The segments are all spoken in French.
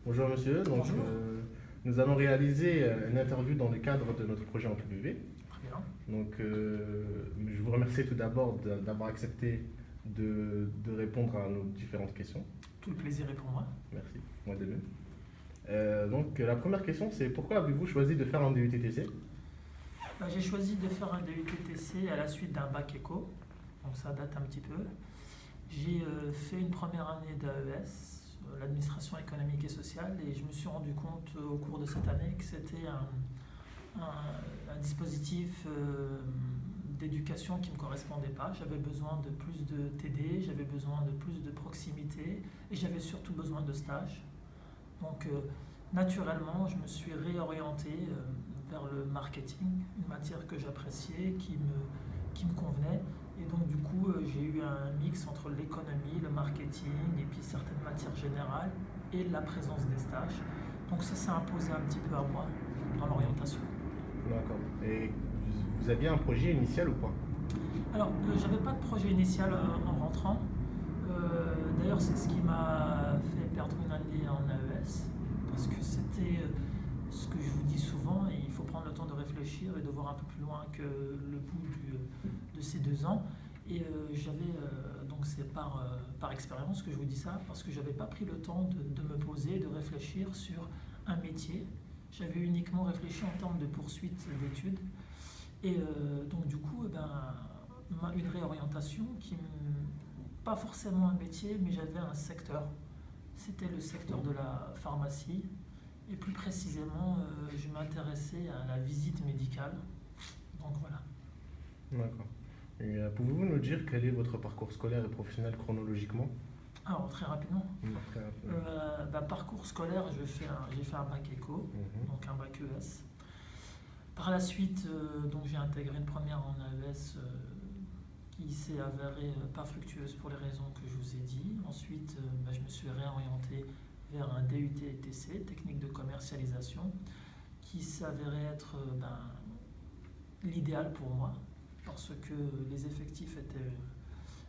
Bonjour monsieur, Bonjour. nous allons réaliser une interview dans le cadre de notre projet en PPV. Très bien. Je vous remercie tout d'abord d'avoir accepté de répondre à nos différentes questions. Tout le plaisir est pour moi. Merci, moi de même. La première question c'est pourquoi avez-vous choisi de faire un DUTTC? J'ai choisi de faire un DUTTC à la suite d'un bac éco, donc ça date un petit peu. J'ai fait une première année d'AES, l'administration économique et sociale, et je me suis rendu compte au cours de cette année que c'était un dispositif d'éducation qui ne me correspondait pas. J'avais besoin de plus de TD, j'avais besoin de plus de proximité, et j'avais surtout besoin de stage. Naturellement, je me suis réorienté vers le marketing, une matière que j'appréciais, qui me convenait. Et donc, du coup, j'ai eu un mix entre l'économie, le marketing et puis certaines matières générales et la présence des stages. Donc, ça s'est imposé un petit peu à moi dans l'orientation. D'accord. Et vous aviez un projet initial ou pas? Alors, j'avais pas de projet initial en rentrant. D'ailleurs, c'est ce qui m'a fait perdre une année en AES, parce que c'était ce que je vous dis souvent, et il faut prendre le temps de réfléchir et de voir un peu plus loin que le bout de ces 2 ans. Et donc c'est par expérience que je vous dis ça, parce que j'avais pas pris le temps de me poser, de réfléchir sur un métier. J'avais uniquement réfléchi en termes de poursuite d'études. Et donc du coup, une réorientation pas forcément un métier, mais j'avais un secteur. C'était le secteur de la pharmacie. Et plus précisément, je m'intéressais à la visite médicale. Donc voilà. D'accord. Pouvez-vous nous dire quel est votre parcours scolaire et professionnel chronologiquement? Alors très rapidement, Très rapidement. parcours scolaire, j'ai fait un bac éco, Mhm. donc un bac ES. Par la suite, donc j'ai intégré une première en AES qui s'est avérée pas fructueuse pour les raisons que je vous ai dit. Ensuite, je me suis réorienté vers un DUT-TC, technique de commercialisation, qui s'avérait être l'idéal pour moi, parce que les effectifs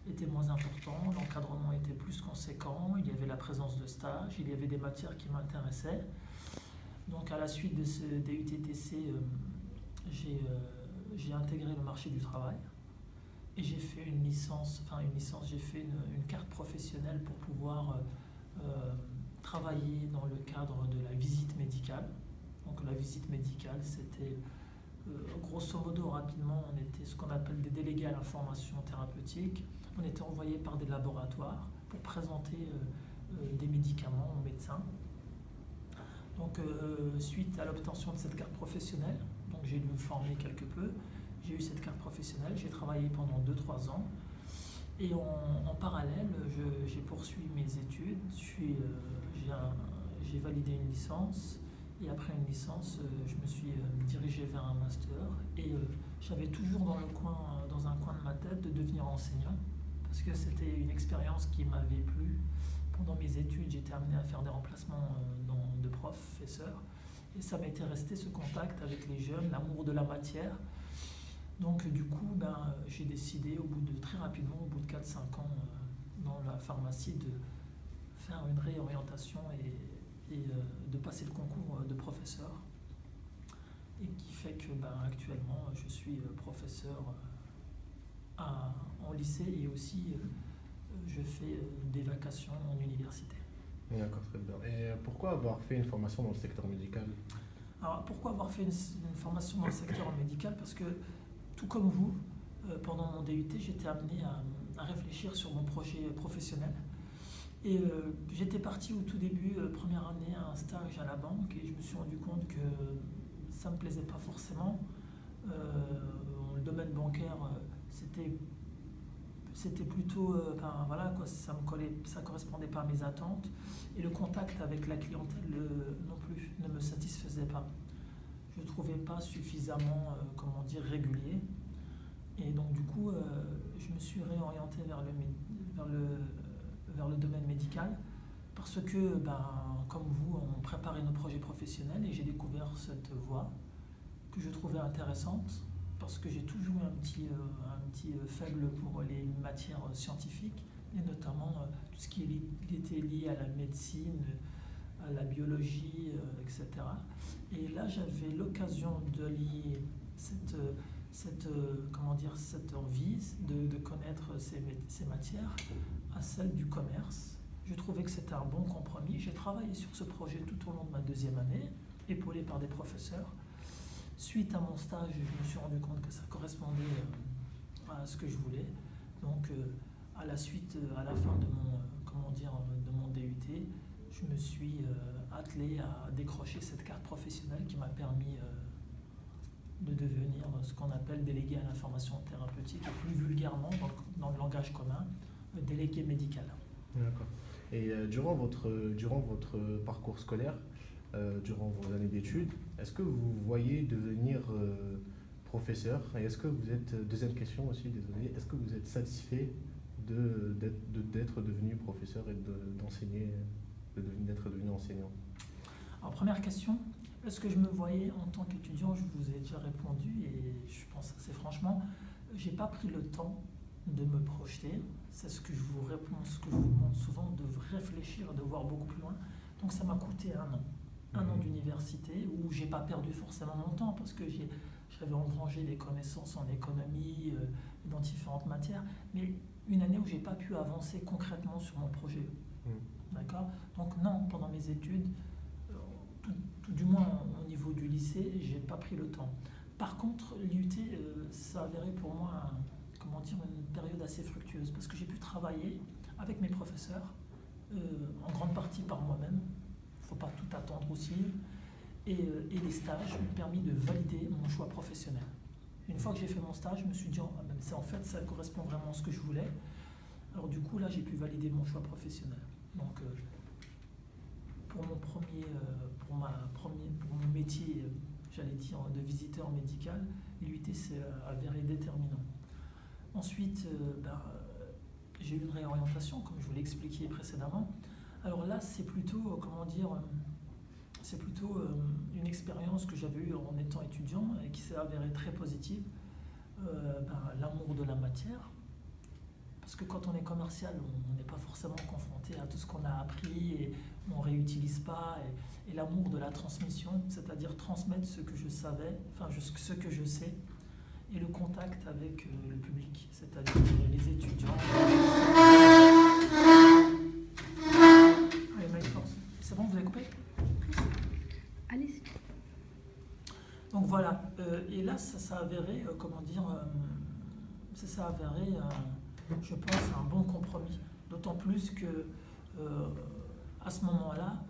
étaient moins importants, l'encadrement était plus conséquent, il y avait la présence de stage, il y avait des matières qui m'intéressaient. Donc à la suite de ce DUT-TC, j'ai intégré le marché du travail et j'ai fait une licence, j'ai fait une carte professionnelle pour pouvoir travailler dans le cadre de la visite médicale. Donc la visite médicale, c'était grosso modo, rapidement, on était ce qu'on appelle des délégués à l'information thérapeutique. On était envoyé par des laboratoires pour présenter des médicaments aux médecins. Donc, suite à l'obtention de cette carte professionnelle, donc j'ai dû me former quelque peu. J'ai eu cette carte professionnelle, j'ai travaillé pendant 2-3 ans. Et en parallèle, j'ai poursuivi mes études. J'ai validé une licence. Et après une licence, je me suis dirigé vers un master. Et j'avais toujours dans un coin de ma tête de devenir enseignant. Parce que c'était une expérience qui m'avait plu. Pendant mes études, j'étais amené à faire des remplacements de professeurs. Et ça m'était resté ce contact avec les jeunes, l'amour de la matière. Donc du coup, j'ai décidé très rapidement, au bout de 4-5 ans dans la pharmacie, de faire une réorientation et de passer le concours de professeur. Et qui fait que actuellement, je suis professeur en lycée et aussi je fais des vacations en université. D'accord, très bien. Et pourquoi avoir fait une formation dans le secteur médical? Alors pourquoi avoir fait une formation dans le secteur médical? Parce que tout comme vous, pendant mon DUT, j'étais amené à réfléchir sur mon projet professionnel. Et j'étais parti au tout début, première année, à un stage à la banque et je me suis rendu compte que ça ne me plaisait pas forcément. Le domaine bancaire, c'était plutôt, ça correspondait pas à mes attentes. Et le contact avec la clientèle non plus ne me satisfaisait pas. Je ne le trouvais pas suffisamment, régulier. Et donc du coup, je me suis réorienté vers le domaine médical parce que, comme vous, on préparait nos projets professionnels et j'ai découvert cette voie que je trouvais intéressante parce que j'ai toujours eu un petit faible pour les matières scientifiques et notamment tout ce qui était lié à la médecine, à la biologie. pédagogie, etc. Et là, j'avais l'occasion de lier cette envie de connaître ces matières à celle du commerce. Je trouvais que c'était un bon compromis. J'ai travaillé sur ce projet tout au long de ma deuxième année, épaulé par des professeurs. Suite à mon stage, je me suis rendu compte que ça correspondait à ce que je voulais. Donc, à la fin de mon DUT, je me suis attelé à décrocher cette carte professionnelle qui m'a permis de devenir ce qu'on appelle délégué à l'information thérapeutique, et plus vulgairement, dans le langage commun, délégué médical. D'accord. Et durant votre parcours scolaire, durant vos années d'études, est-ce que vous voyez devenir professeur? Et est-ce que vous êtes, deuxième question aussi, désolé, est-ce que vous êtes satisfait d'être devenu professeur et d'enseigner, d'être devenu enseignant? Alors, première question, est-ce que je me voyais en tant qu'étudiant? Je vous ai déjà répondu et je pense assez franchement, j'ai pas pris le temps de me projeter. C'est ce que je vous réponds, ce que je vous demande souvent, de réfléchir, de voir beaucoup plus loin. Donc ça m'a coûté un an d'université où j'ai pas perdu forcément mon temps parce que j'avais engrangé des connaissances en économie, dans différentes matières, mais une année où j'ai pas pu avancer concrètement sur mon projet. D'accord? Donc non, pendant mes études, tout du moins au niveau du lycée, j'ai pas pris le temps. Par contre, l'IUT, ça a avéré pour moi une période assez fructueuse parce que j'ai pu travailler avec mes professeurs, en grande partie par moi-même, il ne faut pas tout attendre aussi, et les stages m'ont permis de valider mon choix professionnel. Une fois que j'ai fait mon stage, je me suis dit, en fait, ça correspond vraiment à ce que je voulais. Alors du coup, là, j'ai pu valider mon choix professionnel. Donc, pour mon métier, j'allais dire, de visiteur médical, l'IUT s'est avéré déterminant. Ensuite, j'ai eu une réorientation, comme je vous l'ai expliqué précédemment. Alors là, c'est plutôt, une expérience que j'avais eue en étant étudiant et qui s'est avérée très positive. L'amour de la matière. Parce que quand on est commercial, on n'est pas forcément confronté à tout ce qu'on a appris et on ne réutilise pas. Et l'amour de la transmission, c'est-à-dire transmettre ce que je savais, ce que je sais, et le contact avec le public, c'est-à-dire les étudiants. Allez, Mike Force. C'est bon, vous avez coupé? Allez-y. Donc voilà, et là, ça s'est avéré, je pense, un bon compromis. D'autant plus que, à ce moment-là,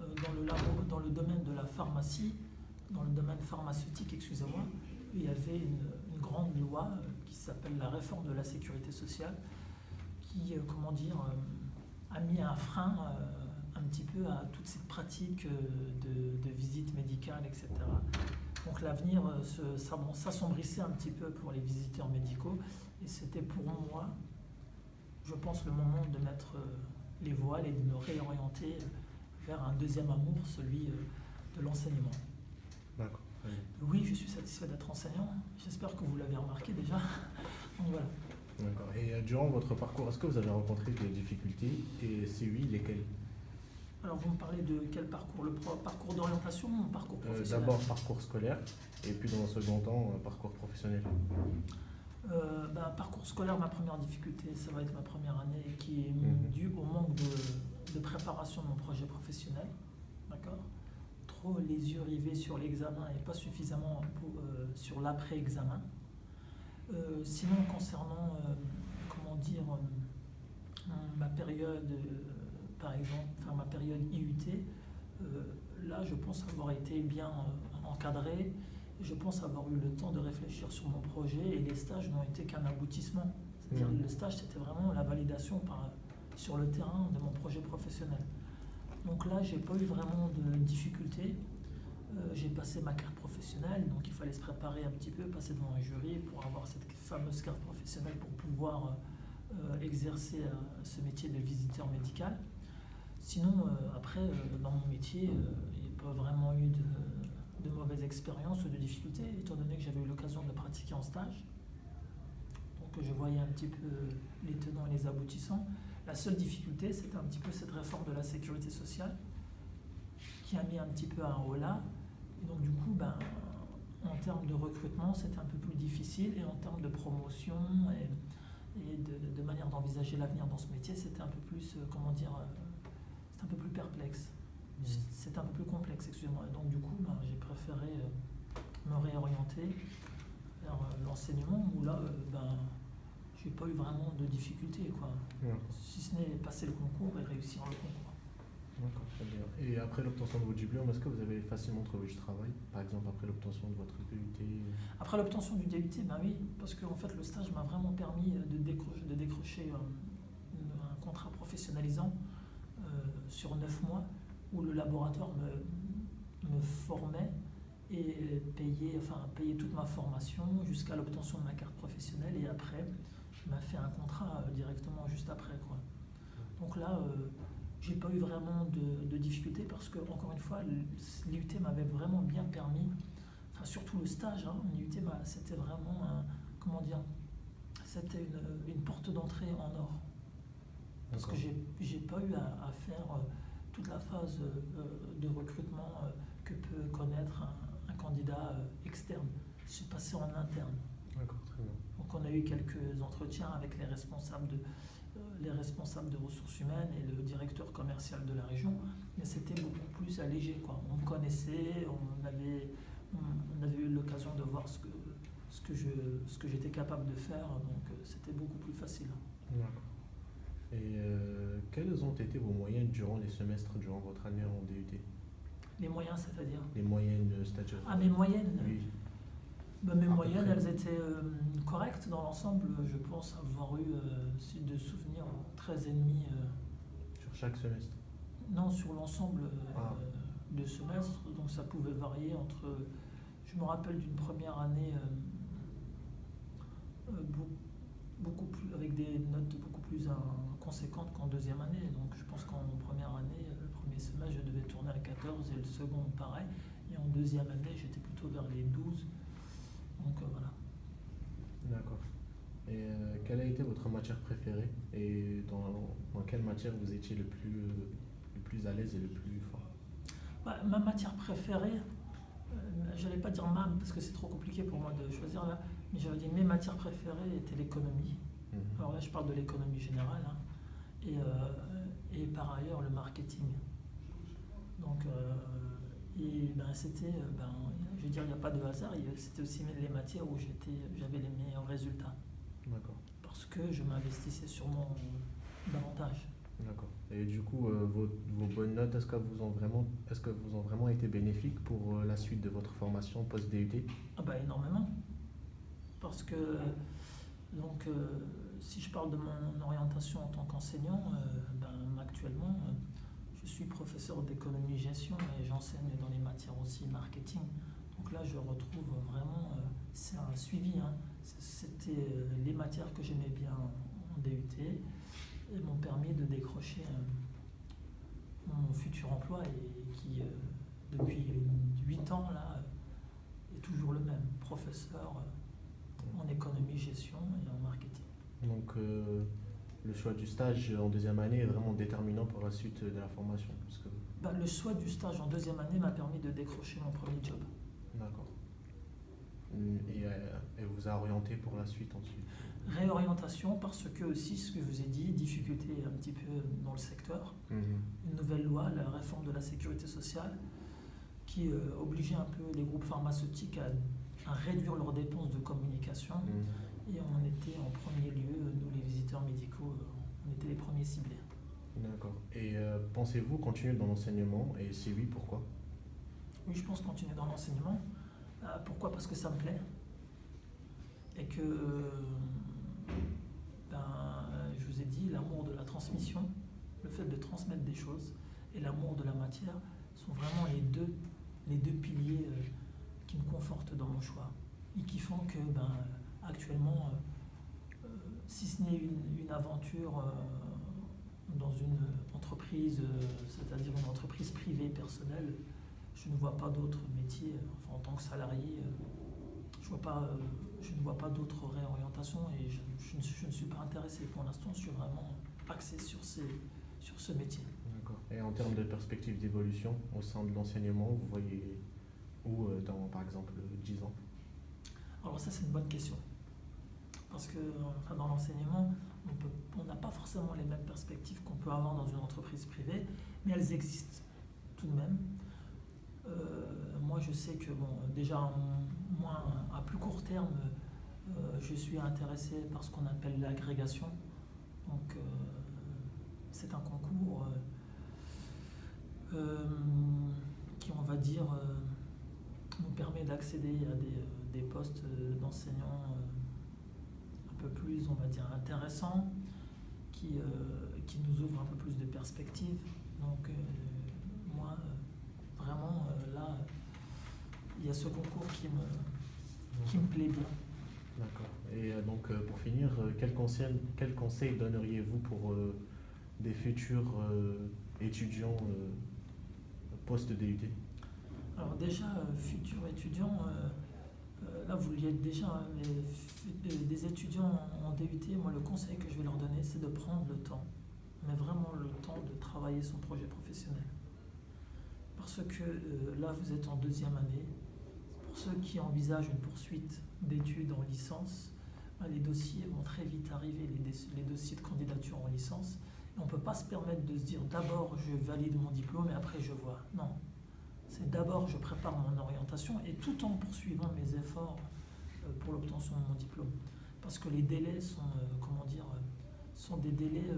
dans le domaine de la pharmacie, dans le domaine pharmaceutique, excusez-moi, il y avait une grande loi qui s'appelle la réforme de la sécurité sociale, qui, a mis un frein un petit peu à toute cette pratique de visite médicale, etc. Donc l'avenir s'assombrissait un petit peu pour les visiteurs médicaux, et c'était pour moi, je pense, le moment de mettre les voiles et de me réorienter vers un deuxième amour, celui de l'enseignement. D'accord. Oui, je suis satisfait d'être enseignant. J'espère que vous l'avez remarqué déjà. Donc voilà. D'accord. Et durant votre parcours, est-ce que vous avez rencontré des difficultés? Et si oui, lesquelles? Alors vous me parlez de quel parcours? Le parcours d'orientation ou parcours professionnel? D'abord parcours scolaire, et puis dans un second temps, parcours professionnel. Parcours scolaire, ma première difficulté, ça va être ma première année qui est due au manque de préparation de mon projet professionnel. D'accord? Trop les yeux rivés sur l'examen et pas suffisamment sur l'après-examen. Sinon, concernant, ma période, par exemple, ma période IUT, là, je pense avoir été bien encadré. Je pense avoir eu le temps de réfléchir sur mon projet et les stages n'ont été qu'un aboutissement. C'est-à-dire le stage, c'était vraiment la validation sur le terrain de mon projet professionnel. Donc là, j'ai pas eu vraiment de difficultés. J'ai passé ma carte professionnelle, donc il fallait se préparer un petit peu, passer devant un jury pour avoir cette fameuse carte professionnelle pour pouvoir exercer ce métier de visiteur médical. Sinon, après, dans mon métier, il n'y a pas vraiment eu de mauvaises expériences ou de difficultés, étant donné que j'avais eu l'occasion de le pratiquer en stage. Donc je voyais un petit peu les tenants et les aboutissants. La seule difficulté, c'était un petit peu cette réforme de la sécurité sociale qui a mis un petit peu un holà. Et donc du coup, en termes de recrutement, c'était un peu plus difficile, et en termes de promotion et de manière d'envisager l'avenir dans ce métier, c'était un peu plus, c'était un peu plus perplexe. C'était un peu plus complexe, excusez-moi. Et donc du coup, j'ai préféré me réorienter vers l'enseignement, où là, j'ai pas eu vraiment de difficultés, quoi. D'accord. Si ce n'est passer le concours et réussir le concours. D'accord, très bien. Et après l'obtention de votre diplôme, est-ce que vous avez facilement trouvé du travail? Par exemple, après l'obtention de votre DUT? Après l'obtention du DUT, oui, parce que en fait, le stage m'a vraiment permis de décrocher un contrat professionnalisant sur 9 mois, où le laboratoire me formait et payait toute ma formation jusqu'à l'obtention de ma carte professionnelle, et après, il m'a fait un contrat directement juste après, quoi. Donc là, j'ai pas eu vraiment de difficultés, parce que, encore une fois, l'IUT m'avait vraiment bien permis, enfin, surtout le stage, l'IUT, c'était vraiment c'était une porte d'entrée en or. Parce que j'ai pas eu à faire toute la phase de recrutement que peut connaître un candidat externe. Je suis passé en interne. D'accord, très bien. Donc on a eu quelques entretiens avec les responsables de ressources humaines et le directeur commercial de la région, mais c'était beaucoup plus allégé, quoi. On me connaissait, on avait eu l'occasion de voir ce que j'étais capable de faire, donc c'était beaucoup plus facile. D'accord. Et quelles ont été vos moyennes durant les semestres, durant votre année en DUT? Les moyens, c'est-à-dire? Les moyennes stagiaires. Ah, mes moyennes? Oui. Mes À peu moyennes, près. elles étaient correctes dans l'ensemble. Je pense avoir eu, si de souvenirs, 13,5. Sur chaque semestre? Non, sur l'ensemble Ah. de semestres. Donc ça pouvait varier entre. Je me rappelle d'une première année beaucoup plus, avec des notes beaucoup plus conséquentes qu'en deuxième année. Donc je pense qu'en première année, le premier semestre, je devais tourner à 14, et le second, pareil. Et en deuxième année, j'étais plutôt vers les 12. Donc voilà. D'accord. Et quelle a été votre matière préférée, et dans quelle matière vous étiez le plus à l'aise et le plus fort? Ma matière préférée, j'allais pas dire parce que c'est trop compliqué pour moi de choisir là, mais j'allais dire mes matières préférées étaient l'économie. Alors là, je parle de l'économie générale, et par ailleurs le marketing. Donc, c'était, je veux dire, il n'y a pas de hasard, c'était aussi les matières où j'avais les meilleurs résultats. D'accord. Parce que je m'investissais sûrement davantage. D'accord. Et du coup, vos bonnes notes, est-ce qu'elles vous ont vraiment été bénéfiques pour la suite de votre formation post-DUT? Énormément. Parce que, donc, si je parle de mon orientation en tant qu'enseignant, actuellement, je suis professeur d'économie-gestion et j'enseigne dans les matières aussi marketing. Donc là, je retrouve vraiment, c'est un suivi. C'était les matières que j'aimais bien en DUT et m'ont permis de décrocher mon futur emploi, et qui, depuis 8 ans, là, est toujours le même, professeur en économie-gestion et en marketing. Donc, le choix du stage en deuxième année est vraiment déterminant pour la suite de la formation, parce que... Le choix du stage en deuxième année m'a permis de décrocher mon premier job. D'accord. Et elle vous a orienté pour la suite ensuite? Réorientation, parce que aussi, ce que je vous ai dit, difficulté un petit peu dans le secteur. Une nouvelle loi, la réforme de la sécurité sociale, qui obligeait un peu les groupes pharmaceutiques à réduire leurs dépenses de communication. Et on était en premier lieu, nous les visiteurs médicaux, on était les premiers ciblés. D'accord. Et pensez-vous continuer dans l'enseignement? Et si oui, pourquoi? Oui, je pense continuer dans l'enseignement. Pourquoi? Parce que ça me plaît. Et que, je vous ai dit, l'amour de la transmission, le fait de transmettre des choses, et l'amour de la matière sont vraiment les deux piliers qui me confortent dans mon choix. Et qui font que, actuellement, si ce n'est une aventure dans une entreprise, c'est-à-dire une entreprise privée personnelle, je ne vois pas d'autres métiers. Enfin, en tant que salarié, je ne vois pas d'autres réorientations, et je ne suis pas intéressé pour l'instant. Je suis vraiment axé sur ce métier. D'accord. D'accord. Et en termes de perspective d'évolution au sein de l'enseignement, vous voyez où dans, par exemple, 10 ans? Alors ça, c'est une bonne question. Parce que enfin, dans l'enseignement, on n'a pas forcément les mêmes perspectives qu'on peut avoir dans une entreprise privée, mais elles existent tout de même. Moi, je sais que, bon, déjà, moi, à plus court terme, je suis intéressé par ce qu'on appelle l'agrégation. Donc, c'est un concours qui, on va dire, nous permet d'accéder à des postes d'enseignants un peu plus, on va dire, intéressants, qui nous ouvrent un peu plus de perspectives. Donc, moi, vraiment, là, il y a ce concours qui me plaît bien. D'accord. Et donc, pour finir, quel conseil donneriez-vous pour des futurs étudiants post-DUT? Alors déjà, futurs étudiants, là vous y êtes déjà, hein, mais des étudiants en DUT, moi le conseil que je vais leur donner, c'est de prendre le temps, mais vraiment le temps de travailler son projet professionnel. Parce que là vous êtes en deuxième année. Pour ceux qui envisagent une poursuite d'études en licence, les dossiers vont très vite arriver, les dossiers de candidature en licence. Et on ne peut pas se permettre de se dire d'abord je valide mon diplôme et après je vois. Non. C'est d'abord je prépare mon orientation et tout en poursuivant mes efforts pour l'obtention de mon diplôme. Parce que les délais sont, sont des délais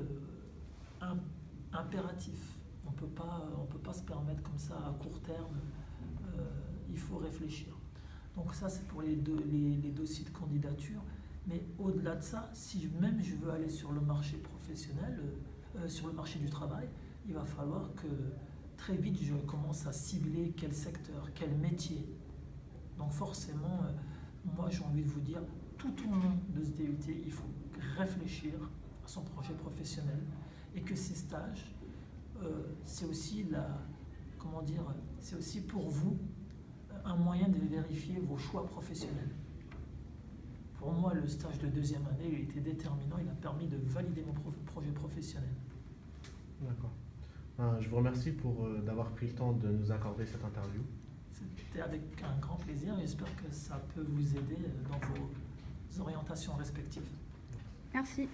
impératifs. On peut pas se permettre comme ça à court terme. Il faut réfléchir. Donc ça, c'est pour les dossiers de candidature. Mais au-delà de ça, si même je veux aller sur le marché professionnel, sur le marché du travail, il va falloir que très vite, je commence à cibler quel secteur, quel métier. Donc forcément, moi j'ai envie de vous dire, tout au long de ce DUT, il faut réfléchir à son projet professionnel et que ces stages, c'est aussi c'est aussi pour vous un moyen de vérifier vos choix professionnels. Pour moi, le stage de deuxième année, il était déterminant, il a permis de valider mon projet professionnel. D'accord. Je vous remercie d'avoir pris le temps de nous accorder cette interview. C'était avec un grand plaisir et j'espère que ça peut vous aider dans vos orientations respectives. Merci.